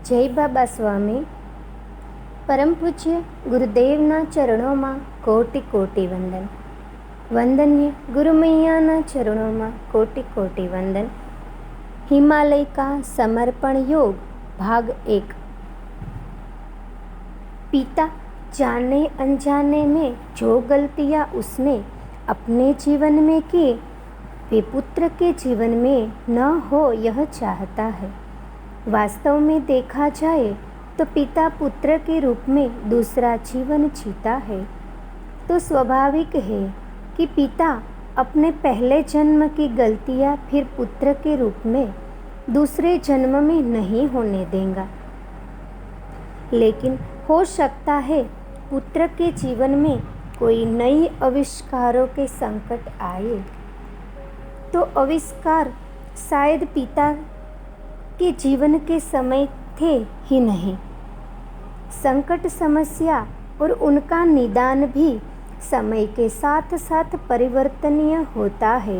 જય બાબા સ્વામી. પરમ પૂજ્ય ગુરુદેવના ચરણોમાં કોટી કોટી વંદન. વંદન્ય ગુરુમૈયાના ચરણોમાં કોટી કોટી વંદન. हिमालय का समर्पण योग भाग 1. पिता जाने अनजाने में जो गलतियाँ उसने अपने जीवन में की वे पुत्र के जीवन में न हो यह चाहता है. वास्तव में देखा जाए तो पिता पुत्र के रूप में दूसरा जीवन जीता है. तो स्वाभाविक है कि पिता अपने पहले जन्म की गलतियाँ फिर पुत्र के रूप में दूसरे जन्म में नहीं होने देगा. लेकिन हो सकता है पुत्र के जीवन में कोई नई आविष्कारों के संकट आए तो आविष्कार शायद पिता के जीवन के समय थे ही नहीं. संकट समस्या और उनका निदान भी समय के साथ साथ परिवर्तनीय होता है.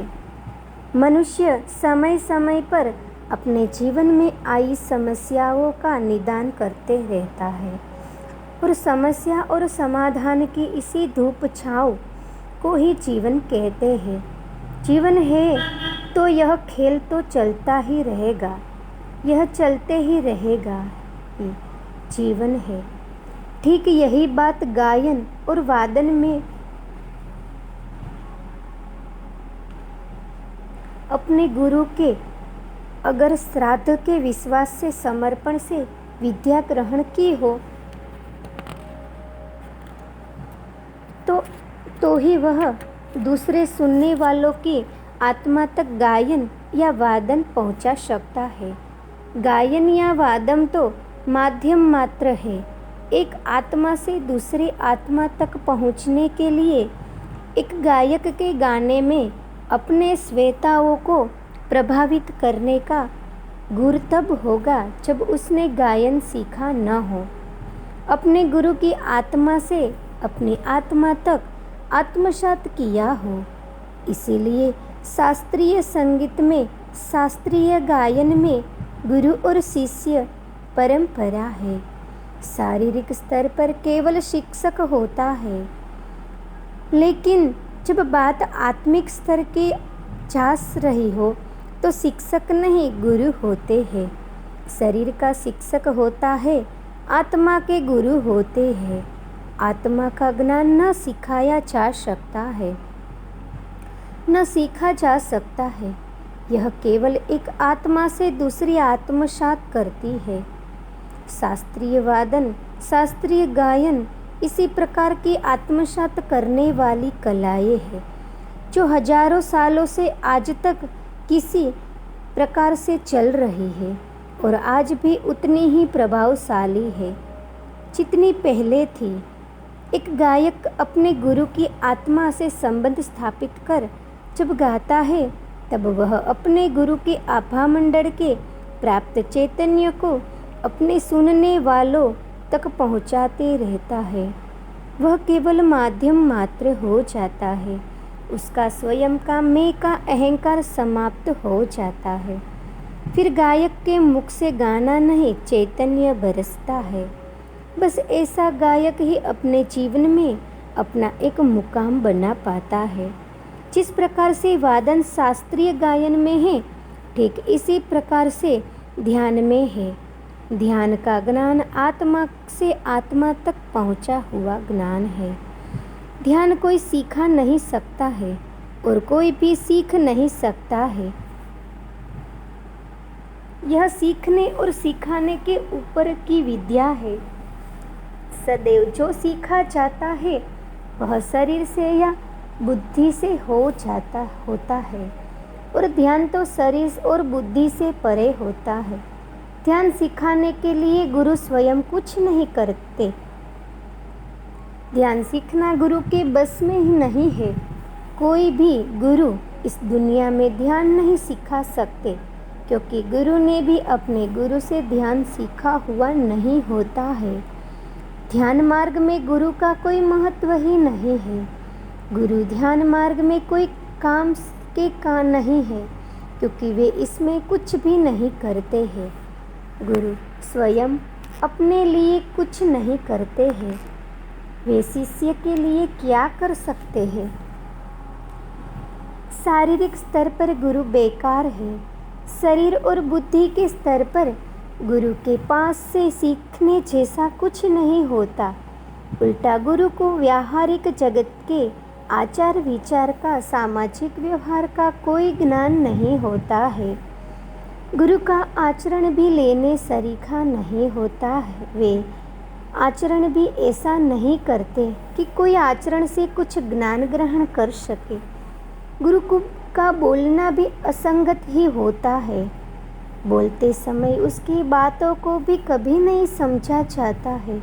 मनुष्य समय समय पर अपने जीवन में आई समस्याओं का निदान करते रहता है और समस्या और समाधान की इसी धूप छाँव को ही जीवन कहते हैं. जीवन है तो यह खेल तो चलता ही रहेगा, यह चलते ही रहेगा ही जीवन है. ठीक यही बात गायन और वादन में अपने गुरु के अगर श्राद्ध के विश्वास से समर्पण से विद्या ग्रहण की हो तो ही वह दूसरे सुनने वालों की आत्मा तक गायन या वादन पहुंचा सकता है. गायन या वादन तो माध्यम मात्र है. एक आत्मा से दूसरी आत्मा तक पहुंचने के लिए एक गायक के गाने में अपने श्रोताओं को प्रभावित करने का गुर तब होगा जब उसने गायन सीखा न हो, अपने गुरु की आत्मा से अपनी आत्मा तक आत्मसात किया हो. इसीलिए शास्त्रीय संगीत में, शास्त्रीय गायन में गुरु और शिष्य परंपरा है. शारीरिक स्तर पर केवल शिक्षक होता है, लेकिन जब बात आत्मिक स्तर की जा रही हो तो शिक्षक नहीं गुरु होते हैं. शरीर का शिक्षक होता है, आत्मा के गुरु होते हैं. आत्मा का ज्ञान न सिखाया जा सकता है, न सीखा जा सकता है. यह केवल एक आत्मा से दूसरी आत्मसात करती है. शास्त्रीय वादन, शास्त्रीय गायन इसी प्रकार की आत्मसात करने वाली कलाएं हैं जो हजारों सालों से आज तक किसी प्रकार से चल रही है और आज भी उतनी ही प्रभावशाली है जितनी पहले थी. एक गायक अपने गुरु की आत्मा से संबंध स्थापित कर जब गाता है तब वह अपने गुरु के आभा मंडल के प्राप्त चैतन्य को अपने सुनने वालों तक पहुंचाते रहता है. वह केवल माध्यम मात्र हो जाता है. उसका स्वयं का मैं का अहंकार समाप्त हो जाता है. फिर गायक के मुख से गाना नहीं, चैतन्य बरसता है. बस ऐसा गायक ही अपने जीवन में अपना एक मुकाम बना पाता है. जिस प्रकार से वादन शास्त्रीय गायन में है, ठीक इसी प्रकार से ध्यान में है. ध्यान का ज्ञान आत्मा से आत्मा तक पहुंचा हुआ ज्ञान है. ध्यान कोई सीखा नहीं सकता है और कोई भी सीख नहीं सकता है. यह सीखने और सिखाने के ऊपर की विद्या है. सदैव जो सीखा जाता है वह शरीर से या बुद्धि से होता है और ध्यान तो शरीर और बुद्धि से परे होता है. ध्यान सिखाने के लिए गुरु स्वयं कुछ नहीं करते. ध्यान सीखना गुरु के बस में ही नहीं है. कोई भी गुरु इस दुनिया में ध्यान नहीं सिखा सकते, क्योंकि गुरु ने भी अपने गुरु से ध्यान सीखा हुआ नहीं होता है. ध्यान मार्ग में गुरु का कोई महत्व ही नहीं है. गुरु ध्यान मार्ग में कोई काम के का नहीं है, क्योंकि वे इसमें कुछ भी नहीं करते हैं. गुरु स्वयं अपने लिए कुछ नहीं करते हैं, वे शिष्य के लिए क्या कर सकते हैं। शारीरिक स्तर पर गुरु बेकार है, शरीर और बुद्धि के स्तर पर गुरु के पास से सीखने जैसा कुछ नहीं होता। उल्टा गुरु को व्यावहारिक जगत के आचार विचार का, सामाजिक व्यवहार का कोई ज्ञान नहीं होता है। गुरु का आचरण भी लेने सरीखा नहीं होता है। वे आचरण भी ऐसा नहीं करते कि कोई आचरण से कुछ ज्ञान ग्रहण कर सके। गुरु का बोलना भी असंगत ही होता है। बोलते समय उसकी बातों को भी कभी नहीं समझा जाता है।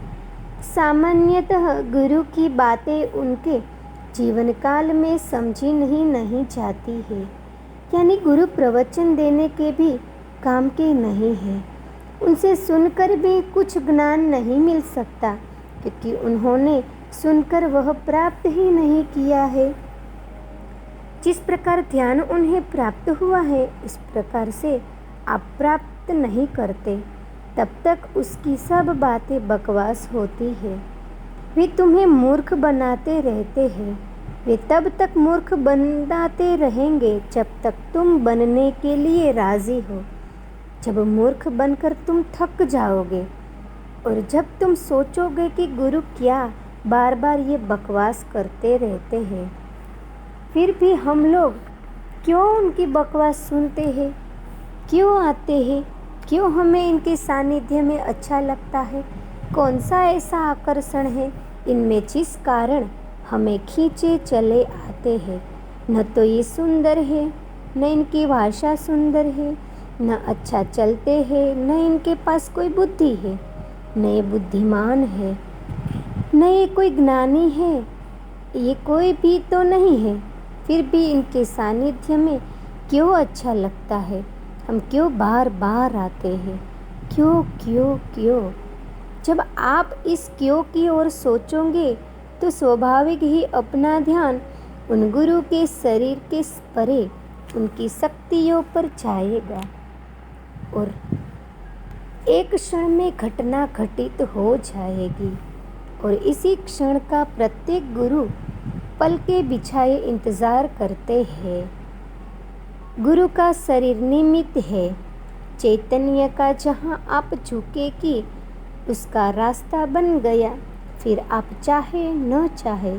सामान्यतः गुरु की बातें उनके जीवन काल में समझी नहीं जाती है, यानी गुरु प्रवचन देने के भी काम के नहीं है। उनसे सुनकर भी कुछ ज्ञान नहीं मिल सकता, क्योंकि उन्होंने सुनकर वह प्राप्त ही नहीं किया है। जिस प्रकार ध्यान उन्हें प्राप्त हुआ है, इस प्रकार से आप प्राप्त नहीं करते, तब तक उसकी सब बातें बकवास होती है। वे तुम्हें मूर्ख बनाते रहते हैं। वे तब तक मूर्ख बनाते रहेंगे जब तक तुम बनने के लिए राजी हो। जब मूर्ख बनकर तुम थक जाओगे और जब तुम सोचोगे कि गुरु क्या बार बार ये बकवास करते रहते हैं, फिर भी हम लोग क्यों उनकी बकवास सुनते हैं, क्यों आते हैं, क्यों हमें इनके सानिध्य में अच्छा लगता है, कौन सा ऐसा आकर्षण है इनमें जिस कारण हमें खींचे चले आते हैं। न तो ये सुंदर है, न इनकी भाषा सुंदर है, न अच्छा चलते हैं, न इनके पास कोई बुद्धि है, न ये बुद्धिमान है, न ये कोई ज्ञानी है, ये कोई भी तो नहीं है। फिर भी इनके सानिध्य में क्यों अच्छा लगता है, हम क्यों बार बार आते हैं, क्यों क्यों क्यों। जब आप इस क्यों की ओर सोचोगे तो स्वाभाविक ही अपना ध्यान उन गुरु के शरीर के परे उनकी शक्तियों पर जाएगा और एक क्षण में घटना घटित हो जाएगी। और इसी क्षण का प्रत्येक गुरु पल के बिछाए इंतजार करते हैं। गुरु का शरीर निमित्त है, चैतन्य का जहाँ आप झुके कि उसका रास्ता बन गया। फिर आप चाहे न चाहे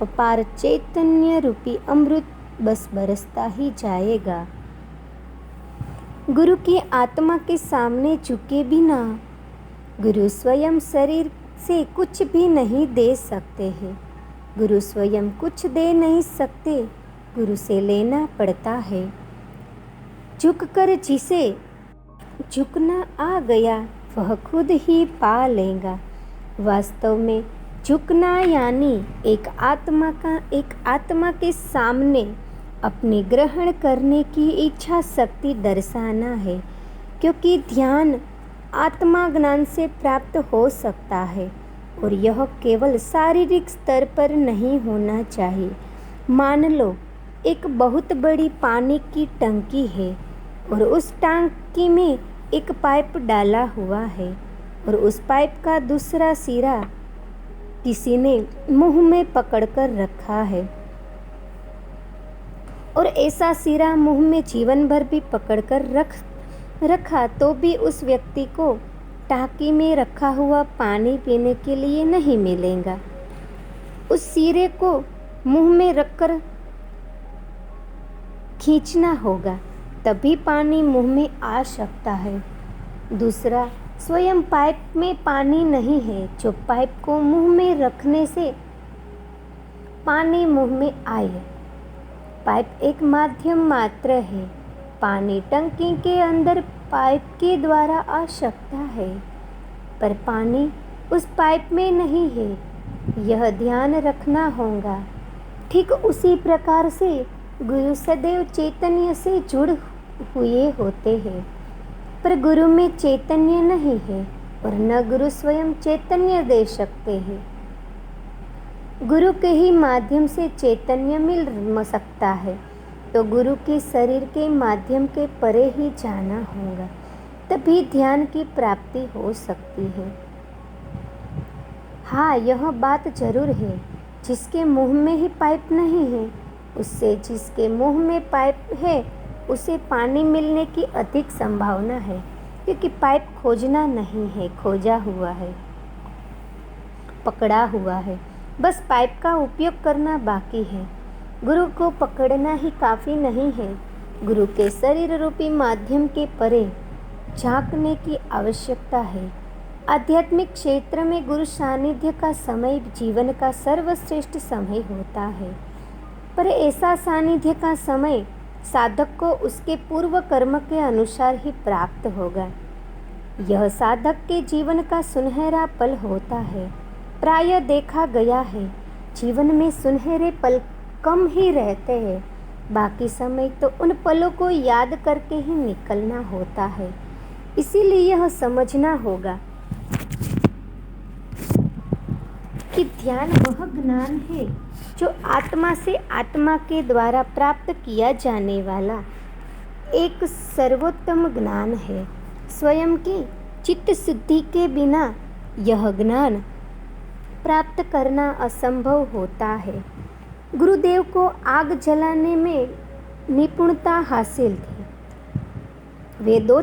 अपार चैतन्य रूपी अमृत बस बरसता ही जाएगा। गुरु की आत्मा के सामने झुके बिना गुरु स्वयं शरीर से कुछ भी नहीं दे सकते हैं। गुरु स्वयं कुछ दे नहीं सकते, गुरु से लेना पड़ता है। झुककर जिसे झुकना आ गया वह खुद ही पा लेगा। वास्तव में झुकना यानी एक आत्मा के सामने अपने ग्रहण करने की इच्छा शक्ति दर्शाना है, क्योंकि ध्यान आत्मा ज्ञान से प्राप्त हो सकता है और यह केवल शारीरिक स्तर पर नहीं होना चाहिए। मान लो एक बहुत बड़ी पानी की टंकी है और उस टंकी में एक पाइप डाला हुआ है और उस पाइप का दूसरा सिरा किसी ने मुंह में पकड़कर रखा है और ऐसा सिरा मुंह में जीवन भर भी पकड़कर रखा तो भी उस व्यक्ति को टांकी में रखा हुआ पानी पीने के लिए नहीं मिलेगा। उस सिरे को मुंह में रखकर खींचना होगा, तभी पानी मुंह में आ सकता है। दूसरा, स्वयं पाइप में पानी नहीं है जो पाइप को मुंह में रखने से पानी मुंह में आए। पाइप एक माध्यम मात्र है। पानी टंकी के अंदर पाइप के द्वारा आ सकता है, पर पानी उस पाइप में नहीं है, यह ध्यान रखना होगा। ठीक उसी प्रकार से गुरु सदैव चैतन्य से जुड़ हुए होते हैं, पर गुरु में चैतन्य नहीं है और न गुरु स्वयं चैतन्य दे सकते हैं। गुरु के ही माध्यम से चैतन्य मिल सकता है, तो गुरु के शरीर के माध्यम के परे ही जाना होगा, तभी ध्यान की प्राप्ति हो सकती है। हाँ, यह बात जरूर है, जिसके मुंह में ही पाइप नहीं है, उससे जिसके मुंह में पाइप है उसे पानी मिलने की अधिक संभावना है, क्योंकि पाइप खोजना नहीं है, खोजा हुआ है, पकड़ा हुआ है। बस पाइप का उपयोग करना बाकी है। गुरु को पकड़ना ही काफ़ी नहीं है, गुरु के शरीर रूपी माध्यम के परे झांकने की आवश्यकता है। आध्यात्मिक क्षेत्र में गुरु सानिध्य का समय जीवन का सर्वश्रेष्ठ समय होता है, पर ऐसा सानिध्य का समय साधक को उसके पूर्व कर्म के अनुसार ही प्राप्त होगा। यह साधक के जीवन का सुनहरा पल होता है। प्रायः देखा गया है, जीवन में सुनहरे पल कम ही रहते हैं, बाकी समय तो उन पलों को याद करके ही निकलना होता है। इसीलिए यह समझना होगा कि ध्यान वह ज्ञान है जो आत्मा से आत्मा के द्वारा प्राप्त किया जाने वाला एक सर्वोत्तम ज्ञान है। स्वयं की चित्त शुद्धि के बिना यह ज्ञान प्राप्त करना असंभव होता है। गुरुदेव को आग जलाने में निपुणता हासिल थी। वे दो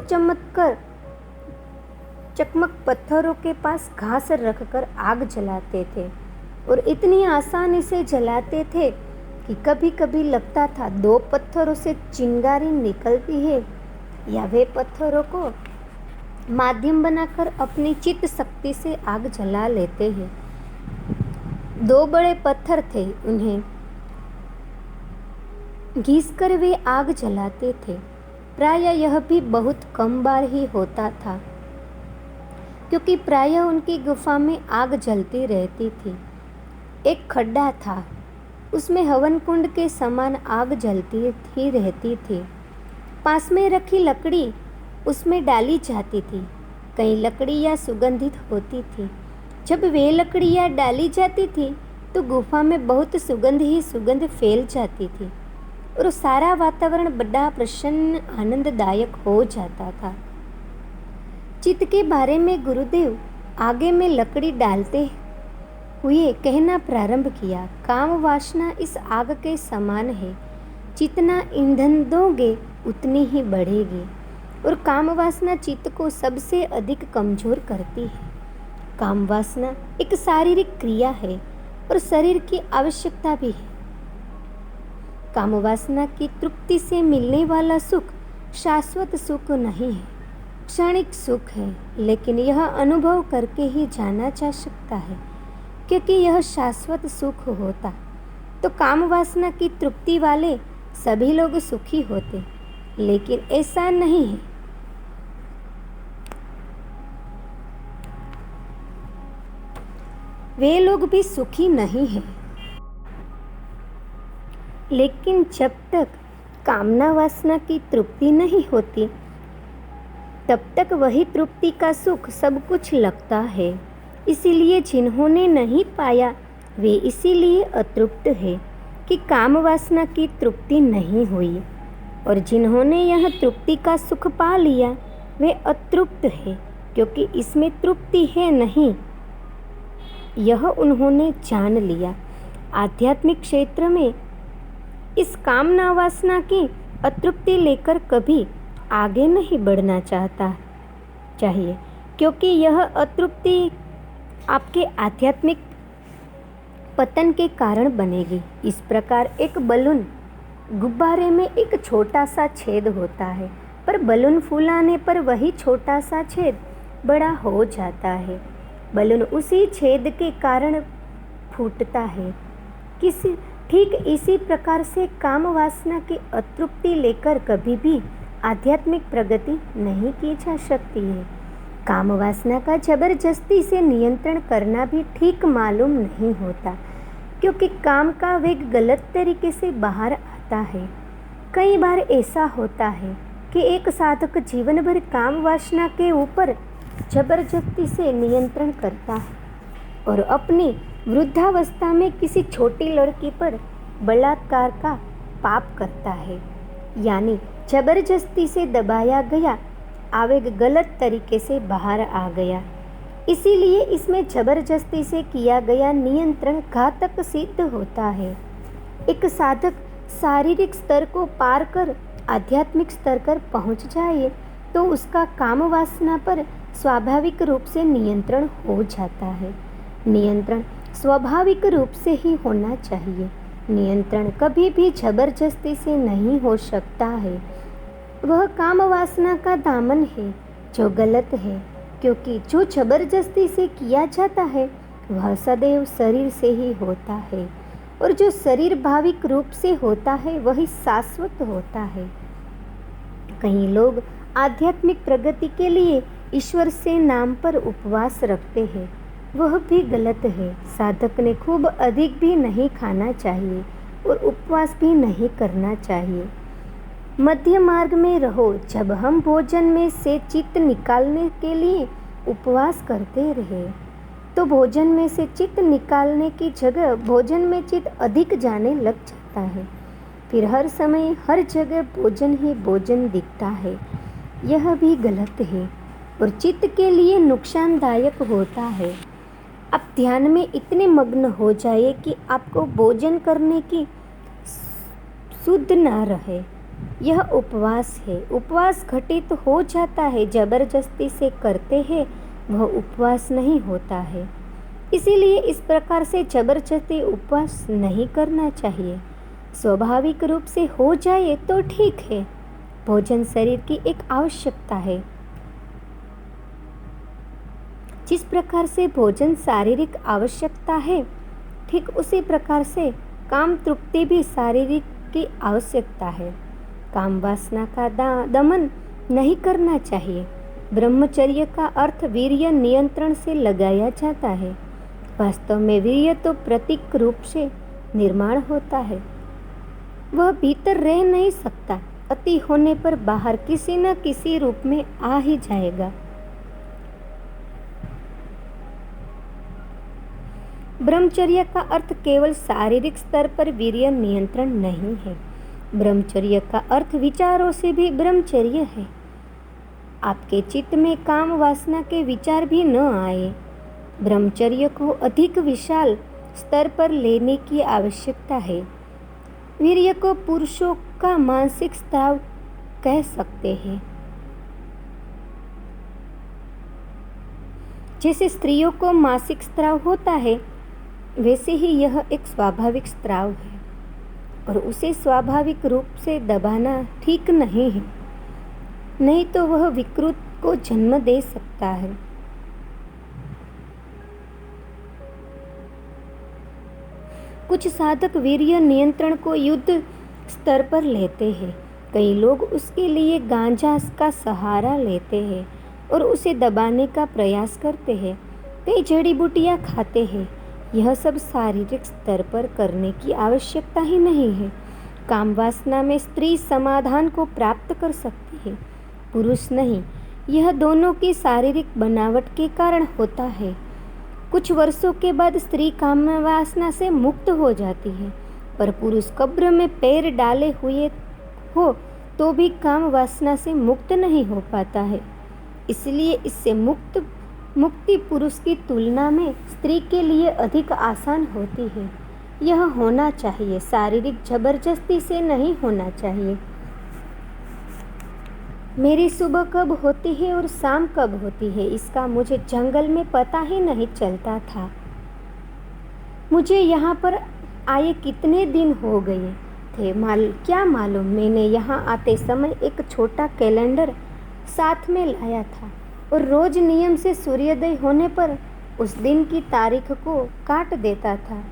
चकमक पत्थरों के पास घास रखकर आग जलाते थे और इतनी आसानी से जलाते थे कि कभी कभी लगता था दो पत्थरों से चिंगारी निकलती है, या वे पत्थरों को माध्यम बनाकर अपनी चित्त शक्ति से आग जला लेते हैं। दो बड़े पत्थर थे, उन्हें घिसकर वे आग जलाते थे। प्रायः यह भी बहुत कम बार ही होता था, क्योंकि प्रायः उनकी गुफा में आग जलती रहती थी। एक खड्डा था, उसमें हवन कुंड के समान आग जलती ही रहती थी। पास में रखी लकड़ी उसमें डाली जाती थी। कई लकड़ियाँ सुगंधित होती थी। जब वे लकड़ियाँ डाली जाती थी तो गुफा में बहुत सुगंध ही सुगंध फैल जाती थी और सारा वातावरण बड़ा प्रसन्न आनंददायक हो जाता था। चित्त के बारे में गुरुदेव आगे में लकड़ी डालते हुए कहना प्रारंभ किया, काम वासना इस आग के समान है, जितना ईंधन दोगे उतनी ही बढ़ेगी, और काम वासना चित्त को सबसे अधिक कमजोर करती है। काम वासना एक शारीरिक क्रिया है और शरीर की आवश्यकता भी है। काम वासना की तृप्ति से मिलने वाला सुख शाश्वत सुख नहीं है, क्षणिक सुख है, लेकिन यह अनुभव करके ही जाना जा सकता है, क्योंकि यह शाश्वत सुख होता तो काम वासना की तृप्ति वाले सभी लोग सुखी होते, लेकिन ऐसा नहीं है। वे लोग भी सुखी नहीं हैं। लेकिन जब तक कामना वासना की तृप्ति नहीं होती तब तक वही तृप्ति का सुख सब कुछ लगता है। इसीलिए जिन्होंने नहीं पाया वे इसीलिए अतृप्त है कि काम वासना की तृप्ति नहीं हुई, और जिन्होंने यह तृप्ति का सुख पा लिया वे अतृप्त है, क्योंकि इसमें तृप्ति है नहीं। यह उन्होंने जान लिया। आध्यात्मिक क्षेत्र में इस कामना वासना की अतृप्ति लेकर कभी आगे नहीं बढ़ना चाहिए, क्योंकि यह अतृप्ति आपके आध्यात्मिक पतन के कारण बनेगी। इस प्रकार एक बलून गुब्बारे में एक छोटा सा छेद होता है, पर बलून फूलाने पर वही छोटा सा छेद बड़ा हो जाता है। बलून उसी छेद के कारण फूटता है। ठीक इसी प्रकार से काम वासना की अतृप्ति लेकर कभी भी आध्यात्मिक प्रगति नहीं की जा सकती है। काम वासना का जबरदस्ती से नियंत्रण करना भी ठीक मालूम नहीं होता, क्योंकि काम का वेग गलत तरीके से बाहर आता है। कई बार ऐसा होता है कि एक साधक जीवन भर काम वासना के ऊपर जबरदस्ती से नियंत्रण करता है और अपनी वृद्धावस्था में किसी छोटी लड़की पर बलात्कार का पाप करता है, यानी जबरदस्ती से दबाया गया आवेग गलत तरीके से बाहर आ गया। इसीलिए इसमें जबरदस्ती से किया गया नियंत्रण घातक सिद्ध होता है। एक साधक शारीरिक स्तर को पार कर आध्यात्मिक स्तर पर पहुंच जाए तो उसका काम वासना पर स्वाभाविक रूप से नियंत्रण हो जाता है। नियंत्रण स्वाभाविक रूप से ही होना चाहिए। नियंत्रण कभी भी जबरदस्ती से नहीं हो सकता है। वह काम वासना का दामन है जो गलत है, क्योंकि जो जबरदस्ती से किया जाता है वह सदैव शरीर से ही होता है, और जो शरीर भाविक रूप से होता है वही शाश्वत होता है। कई लोग आध्यात्मिक प्रगति के लिए ईश्वर से नाम पर उपवास रखते हैं, वह भी गलत है। साधक ने खूब अधिक भी नहीं खाना चाहिए और उपवास भी नहीं करना चाहिए। मध्य मार्ग में रहो। जब हम भोजन में से चित्त निकालने के लिए उपवास करते रहे तो भोजन में से चित्त निकालने की जगह भोजन में चित्त अधिक जाने लग जाता है। फिर हर समय हर जगह भोजन ही भोजन दिखता है। यह भी गलत है और चित्त के लिए नुकसानदायक होता है। आप ध्यान में इतने मग्न हो जाए कि आपको भोजन करने की सुध ना रहे। यह उपवास है। उपवास घटित हो जाता है। जबरदस्ती से करते हैं वह उपवास नहीं होता है। इसीलिए इस प्रकार से जबरदस्ती उपवास नहीं करना चाहिए। स्वाभाविक रूप से हो जाए तो ठीक है। भोजन शरीर की एक आवश्यकता है। जिस प्रकार से भोजन शारीरिक आवश्यकता है, ठीक उसी प्रकार से काम तृप्ति भी शारीरिक की आवश्यकता है। काम वासना का दमन नहीं करना चाहिए। ब्रह्मचर्य का अर्थ वीर्य नियंत्रण से लगाया जाता है। वास्तव में वीर्य तो प्रतीक रूप से निर्माण होता है। वह भीतर रह नहीं सकता। अति होने पर बाहर किसी न किसी रूप में आ ही जाएगा। ब्रह्मचर्य का अर्थ केवल शारीरिक स्तर पर वीर्य नियंत्रण नहीं है। ब्रह्मचर्य का अर्थ विचारों से भी ब्रह्मचर्य है। आपके चित्त में काम वासना के विचार भी न आए। ब्रह्मचर्य को अधिक विशाल स्तर पर लेने की आवश्यकता है। वीर्य को पुरुषों का मानसिक स्त्राव कह सकते हैं। जैसे स्त्रियों को मासिक स्त्राव होता है, वैसे ही यह एक स्वाभाविक स्त्राव है और उसे स्वाभाविक रूप से दबाना ठीक नहीं है, नहीं तो वह विकृत को जन्म दे सकता है। कुछ साधक वीर्य नियंत्रण को युद्ध स्तर पर लेते हैं। कई लोग उसके लिए गांजा का सहारा लेते हैं और उसे दबाने का प्रयास करते हैं। कई जड़ी बूटियां खाते हैं। यह सब शारीरिक स्तर पर करने की आवश्यकता ही नहीं है। काम वासना में स्त्री समाधान को प्राप्त कर सकती है, पुरुष नहीं। यह दोनों की शारीरिक बनावट के कारण होता है। कुछ वर्षों के बाद स्त्री काम वासना से मुक्त हो जाती है, पर पुरुष कब्र में पैर डाले हुए हो तो भी काम वासना से मुक्त नहीं हो पाता है। इसलिए इससे मुक्ति पुरुष की तुलना में स्त्री के लिए अधिक आसान होती है। यह होना चाहिए, शारीरिक जबरदस्ती से नहीं होना चाहिए। मेरी सुबह कब होती है और शाम कब होती है, इसका मुझे जंगल में पता ही नहीं चलता था। मुझे यहाँ पर आए कितने दिन हो गए थे क्या मालूम। मैंने यहाँ आते समय एक छोटा कैलेंडर साथ में लाया था और रोज नियम से सूर्योदय होने पर उस दिन की तारीख को काट देता था।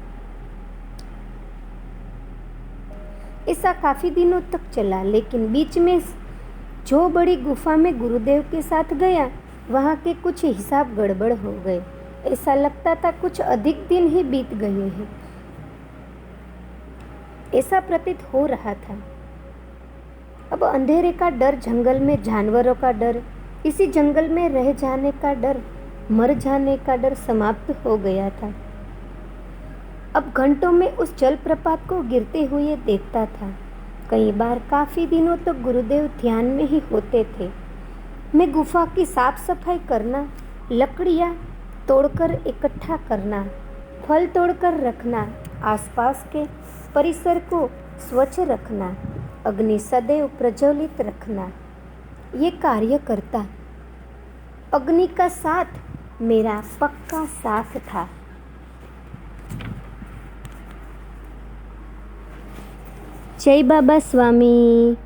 ऐसा काफी दिनों तक चला, लेकिन बीच में जो बड़ी गुफा में गुरुदेव के साथ गया, वहाँ के कुछ हिसाब गड़बड़ हो गए। ऐसा लगता था कुछ अधिक दिन ही बीत गए हैं, ऐसा प्रतीत हो रहा था। अब अंधेरे का डर, जंगल में जानवरों का डर, इसी जंगल में रह जाने का डर, मर जाने का डर समाप्त हो गया था। अब घंटों में उस जलप्रपात को गिरते हुए देखता था। कई बार काफी दिनों तक गुरुदेव ध्यान में ही होते थे। मैं गुफा की साफ सफाई करना, लकड़ियाँ तोड़कर इकट्ठा करना, फल तोड़कर रखना, आसपास के परिसर को स्वच्छ रखना, अग्नि सदैव प्रज्वलित रखना, ये कार्य करता। अग्नि का साथ मेरा पक्का साथ था। जय बाबा स्वामी।